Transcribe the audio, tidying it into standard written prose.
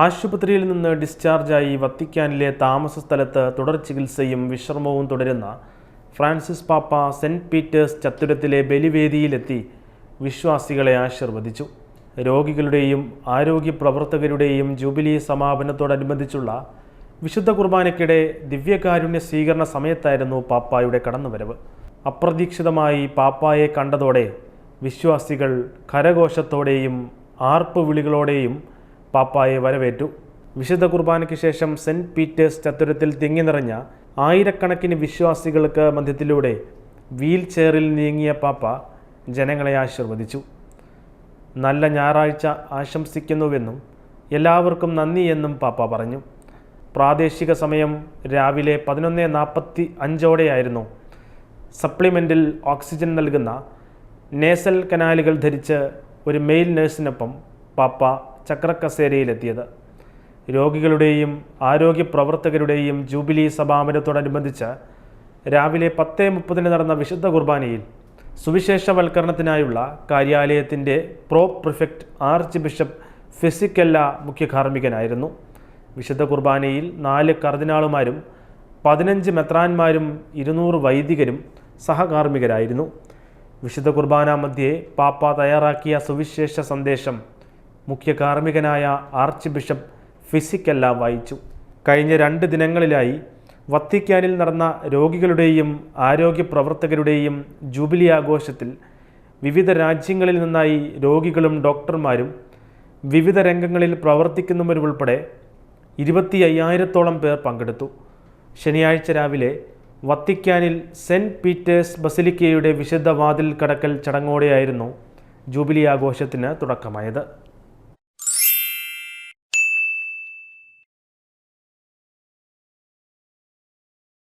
ആശുപത്രിയിൽ നിന്ന് ഡിസ്ചാർജായി വത്തിക്കാനിലെ താമസ സ്ഥലത്ത് തുടർ ചികിത്സയും വിശ്രമവും തുടരുന്ന ഫ്രാൻസിസ് പാപ്പ സെൻറ്റ് പീറ്റേഴ്സ് ചത്തുരത്തിലെ ബലിവേദിയിലെത്തി വിശ്വാസികളെ ആശീർവദിച്ചു. രോഗികളുടെയും ആരോഗ്യ പ്രവർത്തകരുടെയും ജൂബിലി സമാപനത്തോടനുബന്ധിച്ചുള്ള വിശുദ്ധ കുർബാനയ്ക്കിടെ ദിവ്യകാരുണ്യ സ്വീകരണ സമയത്തായിരുന്നു പാപ്പായുടെ കടന്നുവരവ്. അപ്രതീക്ഷിതമായി പാപ്പായെ കണ്ടതോടെ വിശ്വാസികൾ കരഘോഷത്തോടെയും ആർപ്പുവിളികളോടെയും പാപ്പായെ വരവേറ്റു. വിശുദ്ധ കുർബാനയ്ക്ക് ശേഷം സെൻറ്റ് പീറ്റേഴ്സ് ചത്തുരത്തിൽ തിങ്ങി നിറഞ്ഞ ആയിരക്കണക്കിന് വിശ്വാസികൾക്ക് മധ്യത്തിലൂടെ വീൽ ചെയറിൽ നീങ്ങിയ പാപ്പ ജനങ്ങളെ ആശീർവദിച്ചു. നല്ല ഞായറാഴ്ച ആശംസിക്കുന്നുവെന്നും എല്ലാവർക്കും നന്ദിയെന്നും പാപ്പ പറഞ്ഞു. പ്രാദേശിക സമയം രാവിലെ 11:45 സപ്ലിമെൻറ്റിൽ ഓക്സിജൻ നൽകുന്ന നേസൽ കനാലുകൾ ധരിച്ച് ഒരു മെയിൽ നഴ്സിനൊപ്പം പാപ്പ ചക്രക്കസേരയിലെത്തിയത്. രോഗികളുടെയും ആരോഗ്യ പ്രവർത്തകരുടെയും ജൂബിലി സമാപനത്തോടനുബന്ധിച്ച് രാവിലെ 10:30 നടന്ന വിശുദ്ധ കുർബാനയിൽ സുവിശേഷവൽക്കരണത്തിനായുള്ള കാര്യാലയത്തിൻ്റെ പ്രിഫെക്റ്റ് ആർച്ച് ബിഷപ്പ് ഫിസിക്കല്ല മുഖ്യ കാർമ്മികനായിരുന്നു. വിശുദ്ധ കുർബാനയിൽ 4 കർദിനാളുമാരും 15 മെത്രാന്മാരും 200 വൈദികരും സഹകാർമ്മികരായിരുന്നു. വിശുദ്ധ കുർബാന മധ്യേ പാപ്പ തയ്യാറാക്കിയ സുവിശേഷ സന്ദേശം മുഖ്യ കാർമ്മികനായ ആർച്ച് ബിഷപ്പ് ഫിസിക്കല്ല വായിച്ചു. കഴിഞ്ഞ 2 ദിനങ്ങളിലായി വത്തിക്കാനിൽ നടന്ന രോഗികളുടെയും ആരോഗ്യ പ്രവർത്തകരുടെയും ജൂബിലി ആഘോഷത്തിൽ വിവിധ രാജ്യങ്ങളിൽ നിന്നായി രോഗികളും ഡോക്ടർമാരും വിവിധ രംഗങ്ങളിൽ പ്രവർത്തിക്കുന്നവരുൾപ്പെടെ 25,000-ഓളം പേർ പങ്കെടുത്തു. ശനിയാഴ്ച രാവിലെ വത്തിക്കാനിൽ സെൻറ്റ് പീറ്റേഴ്സ് ബസിലിക്കയുടെ വിശുദ്ധ വാതിൽ കടക്കൽ ചടങ്ങോടെയായിരുന്നു ജൂബിലി ആഘോഷത്തിന് തുടക്കമായത്.